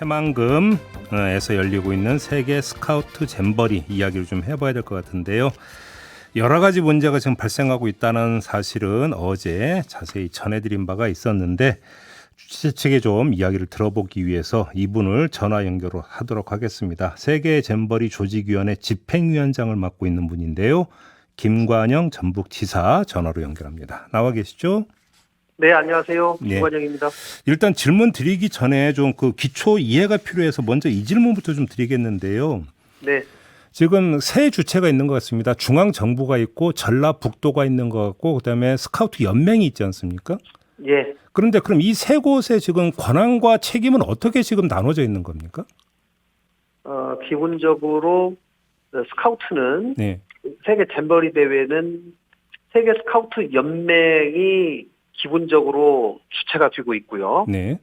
새만금에서 열리고 있는 세계 스카우트 잼버리 이야기를 좀 해봐야 될 것 같은데요. 여러 가지 문제가 지금 발생하고 있다는 사실은 어제 자세히 전해드린 바가 있었는데 주최 측에 좀 이야기를 들어보기 위해서 이분을 전화 연결하도록 하겠습니다. 세계 잼버리 조직위원회 집행위원장을 맡고 있는 분인데요. 김관영 전북지사 전화로 연결합니다. 나와 계시죠? 네, 안녕하세요. 네. 김관영입니다. 일단 질문 드리기 전에 좀 그 기초 이해가 필요해서 먼저 이 질문부터 좀 드리겠는데요. 네, 지금 세 주체가 있는 것 같습니다. 중앙정부가 있고 전라북도가 있는 것 같고 그다음에 스카우트 연맹이 있지 않습니까? 예. 그런데 그럼 이 세 곳의 지금 권한과 책임은 어떻게 지금 나눠져 있는 겁니까? 기본적으로 스카우트는 네. 세계 잼버리 대회는 세계 스카우트 연맹이 기본적으로 주체가 되고 있고요. 네.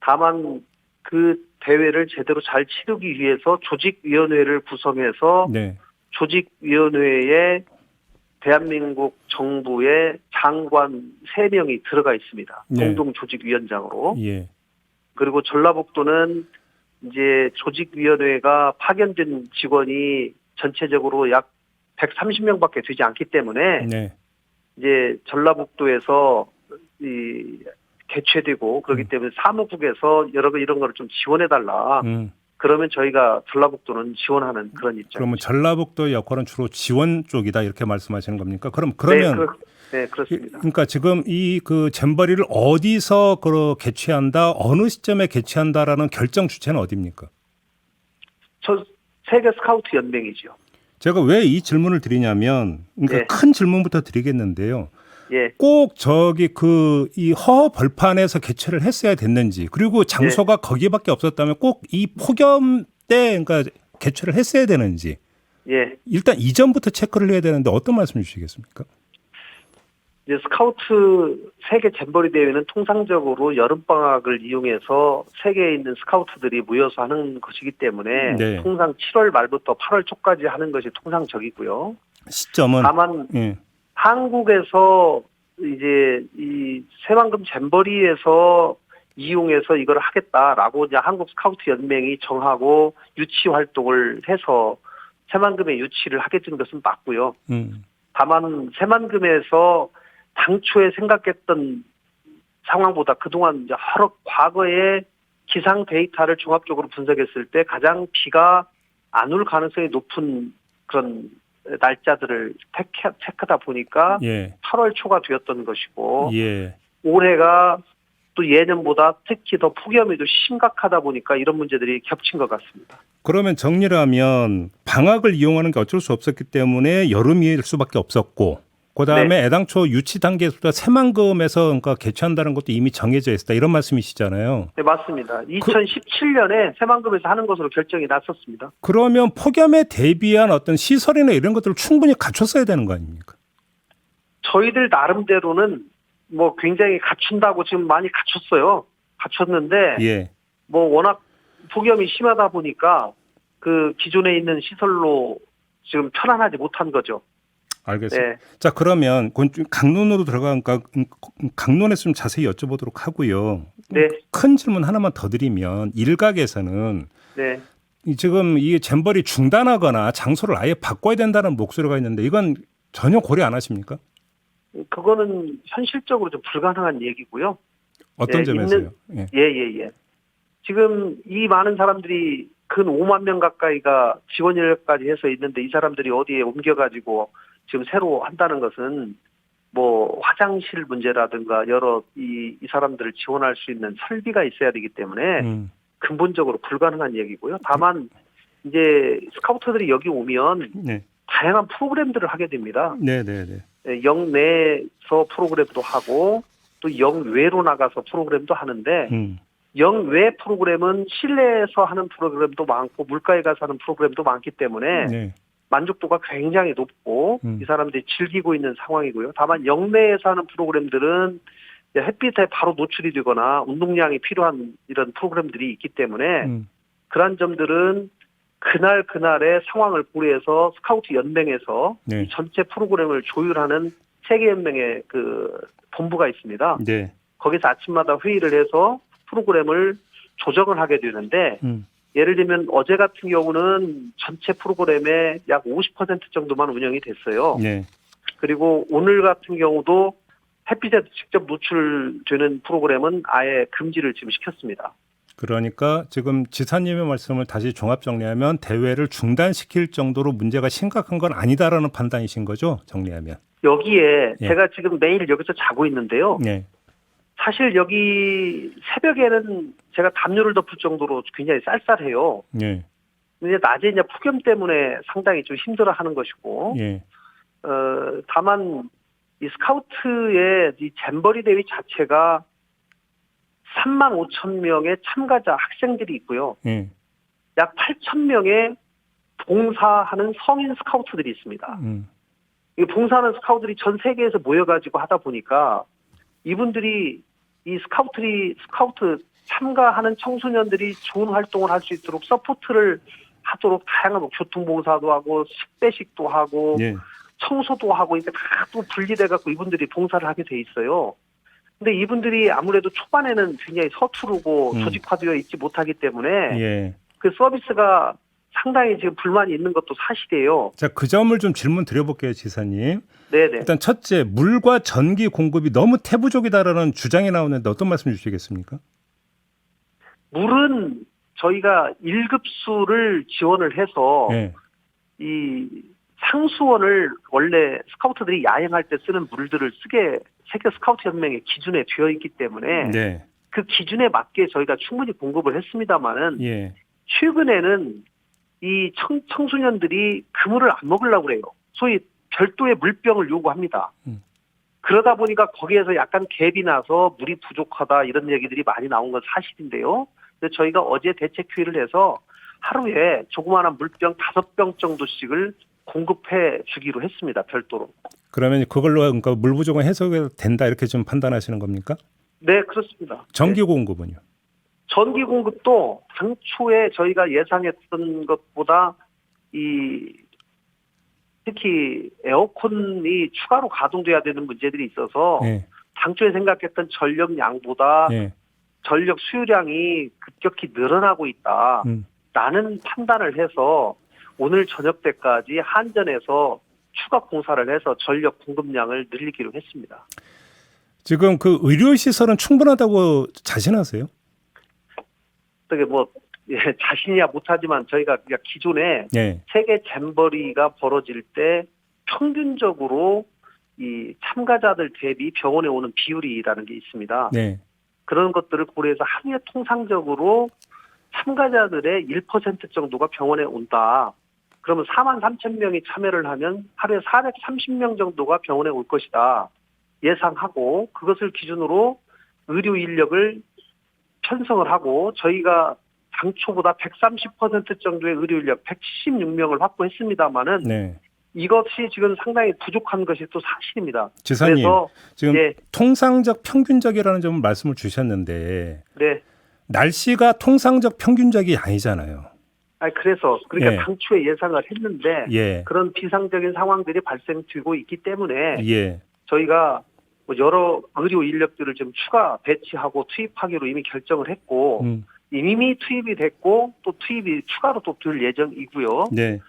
다만 그 대회를 제대로 잘 치르기 위해서 조직위원회를 구성해서 네. 조직위원회에 대한민국 정부의 장관 3명이 들어가 있습니다. 네. 공동조직위원장으로. 예. 그리고 전라북도는 이제 조직위원회가 파견된 직원이 전체적으로 약 130명밖에 되지 않기 때문에 네. 이제 전라북도에서 이 개최되고 그렇기 때문에 사무국에서 이런 거를 좀 지원해달라. 그러면 저희가 전라북도는 지원하는 그런 입장입니다. 그러면 전라북도의 역할은 주로 지원 쪽이다 이렇게 말씀하시는 겁니까? 그러면 네, 그렇습니다. 그러니까 지금 이 그 잼버리를 어디서 개최한다, 어느 시점에 개최한다라는 결정 주체는 어디입니까? 저 세계 스카우트 연맹이죠. 제가 왜 이 질문을 드리냐면, 그러니까 네. 큰 질문부터 드리겠는데요. 예, 꼭 이 허 벌판에서 개최를 했어야 됐는지, 그리고 장소가 거기밖에 없었다면 꼭 이 폭염 때 그러니까 개최를 했어야 되는지, 예. 일단 이전부터 체크를 해야 되는데 어떤 말씀 주시겠습니까? 이제 스카우트 세계 잼버리 대회는 통상적으로 여름방학을 이용해서 세계에 있는 스카우트들이 모여서 하는 것이기 때문에 네. 통상 7월 말부터 8월 초까지 하는 것이 통상적이고요. 시점은 다만 예. 한국에서 이제 이 새만금 잼버리에서 이용해서 이걸 하겠다라고 이제 한국 스카우트 연맹이 정하고 유치 활동을 해서 새만금에 유치를 하게 된 것은 맞고요. 다만 새만금에서 당초에 생각했던 상황보다 그동안 이제 여러 과거의 기상 데이터를 종합적으로 분석했을 때 가장 비가 안 올 가능성이 높은 그런 날짜들을 체크하다 보니까 예. 8월 초가 되었던 것이고 예. 올해가 또 예년보다 특히 더 폭염이 더 심각하다 보니까 이런 문제들이 겹친 것 같습니다. 그러면 정리를 하면 방학을 이용하는 게 어쩔 수 없었기 때문에 여름일 수밖에 없었고 그다음에 애당초 유치 단계에서부터 새만금에서 그러니까 개최한다는 것도 이미 정해져 있었다 이런 말씀이시잖아요. 네, 맞습니다. 2017년에 새만금에서 하는 것으로 결정이 났었습니다. 그러면 폭염에 대비한 어떤 시설이나 이런 것들을 충분히 갖췄어야 되는 거 아닙니까? 저희들 나름대로는 뭐 굉장히 갖춘다고 지금 많이 갖췄어요. 갖췄는데 예. 뭐 워낙 폭염이 심하다 보니까 그 기존에 있는 시설로 지금 편안하지 못한 거죠. 알겠습니다. 네. 자 그러면 강론으로 들어가니까 강론에서 좀 자세히 여쭤보도록 하고요. 네. 큰 질문 하나만 더 드리면 일각에서는 네. 지금 이 잼버리 중단하거나 장소를 아예 바꿔야 된다는 목소리가 있는데 이건 전혀 고려 안 하십니까? 그거는 현실적으로 좀 불가능한 얘기고요. 어떤 네, 점에서요? 예. 지금 이 많은 사람들이 근 5만 명 가까이가 지원 인력까지 해서 있는데 이 사람들이 어디에 옮겨가지고 지금 새로 한다는 것은 뭐 화장실 문제라든가 여러 이 사람들을 지원할 수 있는 설비가 있어야 되기 때문에 근본적으로 불가능한 얘기고요. 다만 이제 스카우터들이 여기 오면 네. 다양한 프로그램들을 하게 됩니다. 네네네. 영내에서 프로그램도 하고 또 영외로 나가서 프로그램도 하는데 영외 프로그램은 실내에서 하는 프로그램도 많고 물가에 가서 하는 프로그램도 많기 때문에 네. 만족도가 굉장히 높고 이 사람들이 즐기고 있는 상황이고요. 다만 영내에서 하는 프로그램들은 햇빛에 바로 노출이 되거나 운동량이 필요한 이런 프로그램들이 있기 때문에 그러한 점들은 그날의 상황을 고려해서 스카우트 연맹에서 네. 이 전체 프로그램을 조율하는 세계연맹의 그 본부가 있습니다. 네. 거기서 아침마다 회의를 해서 프로그램을 조정을 하게 되는데 예를 들면 어제 같은 경우는 전체 프로그램의 약 50% 정도만 운영이 됐어요. 네. 그리고 오늘 같은 경우도 햇빛에 직접 노출되는 프로그램은 아예 금지를 지금 시켰습니다. 그러니까 지금 지사님의 말씀을 다시 종합 정리하면 대회를 중단시킬 정도로 문제가 심각한 건 아니다라는 판단이신 거죠? 정리하면. 여기에 예. 제가 지금 매일 여기서 자고 있는데요. 네. 사실 여기 새벽에는 제가 담요를 덮을 정도로 굉장히 쌀쌀해요. 네. 근데 낮에 이제 폭염 때문에 상당히 좀 힘들어하는 것이고, 예. 다만 이 스카우트의 이 잼버리 대회 자체가 3만 5천 명의 참가자 학생들이 있고요. 예. 약 8천 명의 봉사하는 성인 스카우트들이 있습니다. 이 봉사하는 스카우트들이 전 세계에서 모여가지고 하다 보니까 이분들이 이 스카우트 참가하는 청소년들이 좋은 활동을 할 수 있도록 서포트를 하도록 다양한 뭐 교통봉사도 하고 식배식도 하고 예. 청소도 하고 이제 다 또 분리돼 갖고 이분들이 봉사를 하게 돼 있어요. 근데 이분들이 아무래도 초반에는 굉장히 서투르고 조직화되어 있지 못하기 때문에 예. 그 서비스가 상당히 지금 불만이 있는 것도 사실이에요. 자, 그 점을 좀 질문 드려볼게요, 지사님. 네네. 일단 첫째, 물과 전기 공급이 너무 태부족이다라는 주장이 나오는데 어떤 말씀 주시겠습니까? 물은 저희가 1급수를 지원을 해서 예. 이 상수원을 원래 스카우트들이 야행할 때 쓰는 물들을 쓰게 세계 스카우트 연맹의 기준에 되어 있기 때문에 네. 그 기준에 맞게 저희가 충분히 공급을 했습니다마는 예. 최근에는 이 청소년들이 그 물을 안 먹으려고 그래요. 소위 별도의 물병을 요구합니다. 그러다 보니까 거기에서 약간 갭이 나서 물이 부족하다 이런 얘기들이 많이 나온 건 사실인데요. 그래서 저희가 어제 대책회의를 해서 하루에 조그마한 물병 5병 정도씩을 공급해 주기로 했습니다. 별도로. 그러면 그걸로 그러니까 물 부족은 해소가 된다 이렇게 좀 판단하시는 겁니까? 네, 그렇습니다. 전기 공급은요? 전기 공급도 당초에 저희가 예상했던 것보다 특히 에어컨이 추가로 가동돼야 되는 문제들이 있어서 예. 당초에 생각했던 전력량보다 예. 전력 수요량이 급격히 늘어나고 있다라는 판단을 해서 오늘 저녁 때까지 한전에서 추가 공사를 해서 전력 공급량을 늘리기로 했습니다. 지금 그 의료 시설은 충분하다고 자신하세요? 어떻게 자신이야 못하지만 저희가 기존에 예. 세계 잼버리가 벌어질 때 평균적으로 이 참가자들 대비 병원에 오는 비율이라는 게 있습니다. 네. 그런 것들을 고려해서 하루에 통상적으로 참가자들의 1% 정도가 병원에 온다. 그러면 4만 3천 명이 참여를 하면 하루에 430명 정도가 병원에 올 것이다. 예상하고 그것을 기준으로 의료 인력을 편성을 하고 저희가 당초보다 130% 정도의 의료 인력 176명을 확보했습니다마는 네. 이것이 지금 상당히 부족한 것이 또 사실입니다. 지사님, 그래서 지금 예. 통상적 평균적이라는 점을 말씀을 주셨는데 네. 날씨가 통상적 평균적이 아니잖아요. 그래서 그러니까 예. 당초에 예상을 했는데 예. 그런 비상적인 상황들이 발생되고 있기 때문에 예. 저희가 여러 의료 인력들을 좀 추가 배치하고 투입하기로 이미 결정을 했고 이미 투입이 됐고 또 투입이 추가로 또 될 예정이고요. 네.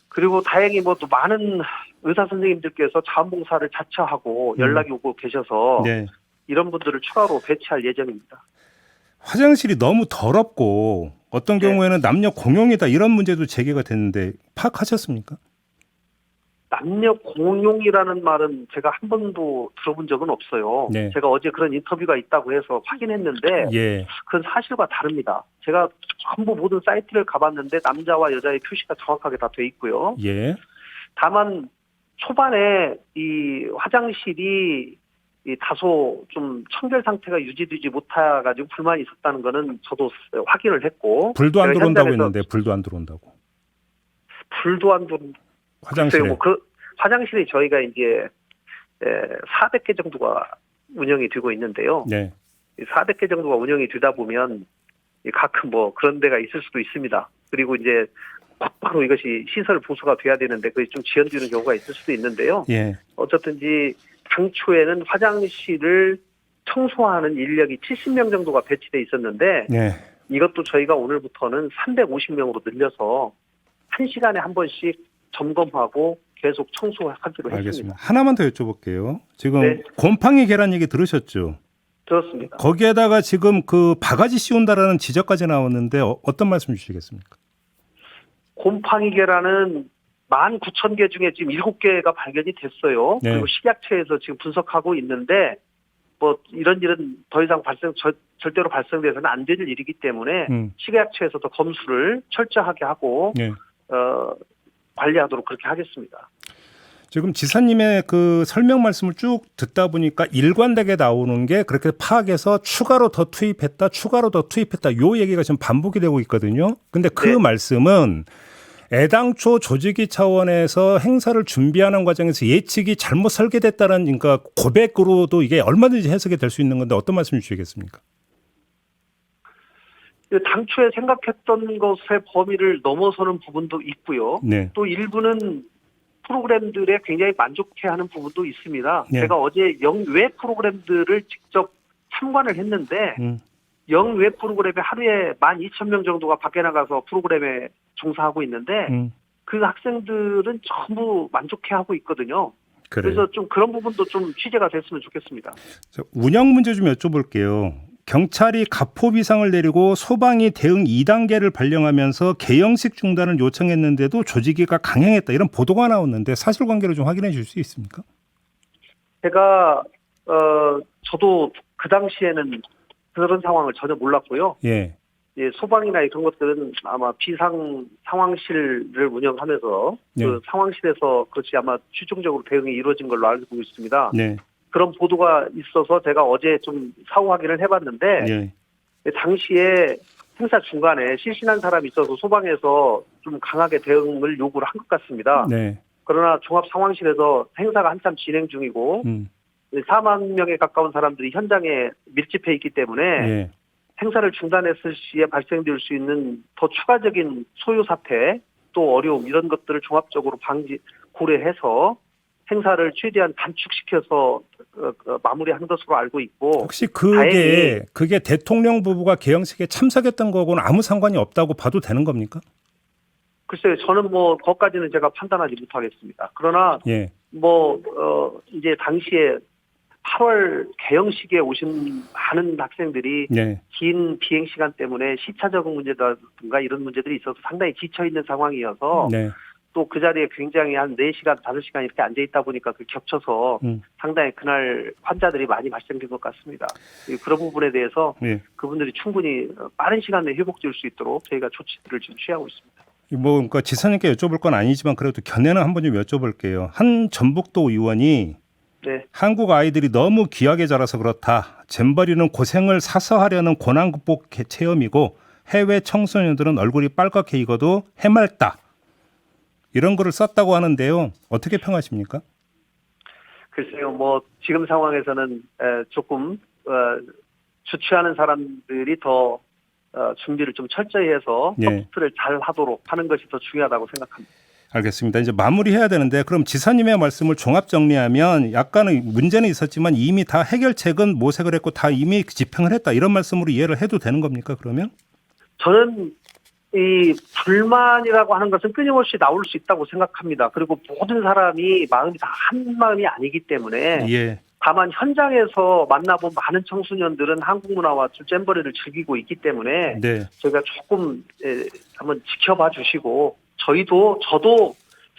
그리고 다행히 또 많은 의사 선생님들께서 자원봉사를 자처하고 연락이 오고 계셔서 네. 이런 분들을 추가로 배치할 예정입니다. 화장실이 너무 더럽고 어떤 네. 경우에는 남녀 공용이다 이런 문제도 제기가 됐는데 파악하셨습니까? 남녀 공용이라는 말은 제가 한 번도 들어본 적은 없어요. 네. 제가 어제 그런 인터뷰가 있다고 해서 확인했는데 예. 그건 사실과 다릅니다. 제가 전부 모든 사이트를 가봤는데 남자와 여자의 표시가 정확하게 다 돼 있고요. 예. 다만 초반에 이 화장실이 다소 좀 청결 상태가 유지되지 못해가지고 불만이 있었다는 거는 저도 확인을 했고 불도 안 제가 들어온다고 현장에서 했는데 불도 안 들어온다고. 불도 안 들어온 화장실에. 화장실이 저희가 이제 400개 정도가 운영이 되고 있는데요. 네. 400개 정도가 운영이 되다 보면 가끔 그런 데가 있을 수도 있습니다. 그리고 이제 곧바로 이것이 시설 보수가 돼야 되는데 그게 좀 지연되는 경우가 있을 수도 있는데요. 예. 어쨌든지 당초에는 화장실을 청소하는 인력이 70명 정도가 배치돼 있었는데 네. 이것도 저희가 오늘부터는 350명으로 늘려서 1시간에 한 번씩 점검하고 계속 청소하기로 알겠습니다. 했습니다. 하나만 더 여쭤볼게요. 지금 네. 곰팡이 계란 얘기 들으셨죠? 들었습니다. 거기에다가 지금 그 바가지 씌운다라는 지적까지 나왔는데 어떤 말씀 주시겠습니까? 곰팡이 계란은 19,000개 중에 지금 7개가 발견이 됐어요. 네. 그리고 식약처에서 지금 분석하고 있는데 뭐 이런 일은 더 이상 절대로 발생돼서는 안 될 일이기 때문에 식약처에서도 검수를 철저하게 하고 네. 관리하도록 그렇게 하겠습니다. 지금 지사님의 그 설명 말씀을 쭉 듣다 보니까 일관되게 나오는 게 그렇게 파악해서 추가로 더 투입했다, 추가로 더 투입했다, 요 얘기가 지금 반복이 되고 있거든요. 근데 그 네. 말씀은 애당초 조직위 차원에서 행사를 준비하는 과정에서 예측이 잘못 설계됐다는 그러니까 고백으로도 이게 얼마든지 해석이 될 수 있는 건데 어떤 말씀 주시겠습니까? 당초에 생각했던 것의 범위를 넘어서는 부분도 있고요. 네. 또 일부는 프로그램들에 굉장히 만족해하는 부분도 있습니다. 네. 제가 어제 영외 프로그램들을 직접 참관을 했는데 영외 프로그램에 하루에 12,000명 정도가 밖에 나가서 프로그램에 종사하고 있는데 그 학생들은 전부 만족해하고 있거든요. 그래요. 그래서 좀 그런 부분도 좀 취재가 됐으면 좋겠습니다. 운영 문제 좀 여쭤볼게요. 경찰이 가포 비상을 내리고 소방이 대응 2단계를 발령하면서 개영식 중단을 요청했는데도 조직위가 강행했다. 이런 보도가 나왔는데 사실관계를 좀 확인해 줄 수 있습니까? 제가 저도 그 당시에는 그런 상황을 전혀 몰랐고요. 예. 예, 소방이나 이런 것들은 아마 비상 상황실을 운영하면서 네. 그 상황실에서 그것이 아마 최종적으로 대응이 이루어진 걸로 알고 있습니다. 네. 그런 보도가 있어서 제가 어제 좀 사후 확인을 해봤는데 예. 당시에 행사 중간에 실신한 사람이 있어서 소방에서 좀 강하게 대응을 요구를 한 것 같습니다. 네. 그러나 종합 상황실에서 행사가 한참 진행 중이고 4만 명에 가까운 사람들이 현장에 밀집해 있기 때문에 예. 행사를 중단했을 시에 발생될 수 있는 더 추가적인 소요 사태 또 어려움 이런 것들을 종합적으로 고려해서 행사를 최대한 단축시켜서 마무리한 것으로 알고 있고 혹시 다행히 그게 대통령 부부가 개영식에 참석했던 거고는 아무 상관이 없다고 봐도 되는 겁니까? 글쎄요, 저는 뭐 그것까지는 제가 판단하지 못하겠습니다. 그러나 예. 이제 당시에 8월 개영식에 오신 많은 학생들이 네. 긴 비행 시간 때문에 시차 적응 문제라든가 이런 문제들이 있어서 상당히 지쳐 있는 상황이어서 네. 또 그 자리에 굉장히 한 4시간, 5시간 이렇게 앉아 있다 보니까 그 겹쳐서 상당히 그날 환자들이 많이 발생된 것 같습니다. 그런 부분에 대해서 예. 그분들이 충분히 빠른 시간 내에 회복될 수 있도록 저희가 조치들을 지금 취하고 있습니다. 뭐 그러니까 지사님께 여쭤볼 건 아니지만 그래도 견해는 한번 좀 여쭤볼게요. 한 전북도 의원이 네. 한국 아이들이 너무 귀하게 자라서 그렇다. 잼버리는 고생을 사서 하려는 고난 극복 체험이고 해외 청소년들은 얼굴이 빨갛게 익어도 해맑다. 이런 거를 썼다고 하는데요. 어떻게 평하십니까? 글쎄요, 뭐 지금 상황에서는 조금 주최하는 사람들이 더 준비를 좀 철저히 해서 서포트를 잘 하도록 하는 것이 더 중요하다고 생각합니다. 알겠습니다. 이제 마무리해야 되는데 그럼 지사님의 말씀을 종합 정리하면 약간의 문제는 있었지만 이미 다 해결책은 모색을 했고 다 이미 집행을 했다. 이런 말씀으로 이해를 해도 되는 겁니까? 그러면? 저는 이 불만이라고 하는 것은 끊임없이 나올 수 있다고 생각합니다. 그리고 모든 사람이 마음이 다 한 마음이 아니기 때문에 예. 다만 현장에서 만나본 많은 청소년들은 한국 문화와 잼버리를 즐기고 있기 때문에 네. 저희가 조금 한번 지켜봐 주시고 저도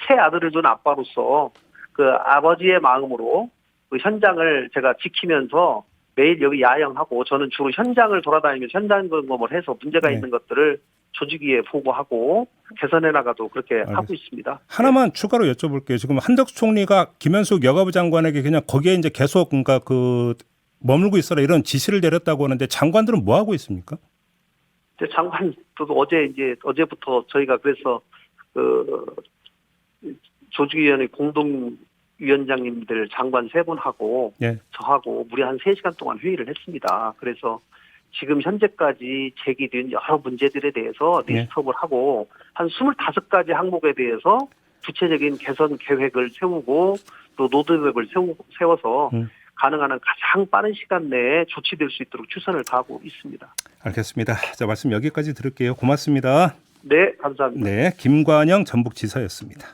새 아들을 둔 아빠로서 그 아버지의 마음으로 그 현장을 제가 지키면서 매일 여기 야영하고 저는 주로 현장을 돌아다니면서 현장 점검을 해서 문제가 있는 것들을 조직위에 보고하고 개선해 나가도 그렇게 하고 있습니다. 하나만 추가로 여쭤볼게요. 지금 한덕수 총리가 김현숙 여가부 장관에게 그냥 거기에 이제 계속 그러니까 머물고 있어라 이런 지시를 내렸다고 하는데 장관들은 뭐 하고 있습니까? 장관도 어제부터 저희가 그래서 조직위원회 공동위원장님들 장관 3분하고 저하고 무려 한 3시간 동안 회의를 했습니다. 그래서 지금 현재까지 제기된 여러 문제들에 대해서 리스트업을 하고 한 25가지 항목에 대해서 구체적인 개선 계획을 세우고 또 로드맵을 세워서 가능한 한 가장 빠른 시간 내에 조치될 수 있도록 최선을 다하고 있습니다. 알겠습니다. 자, 말씀 여기까지 들을게요. 고맙습니다. 네, 감사합니다. 네, 김관영 전북지사였습니다.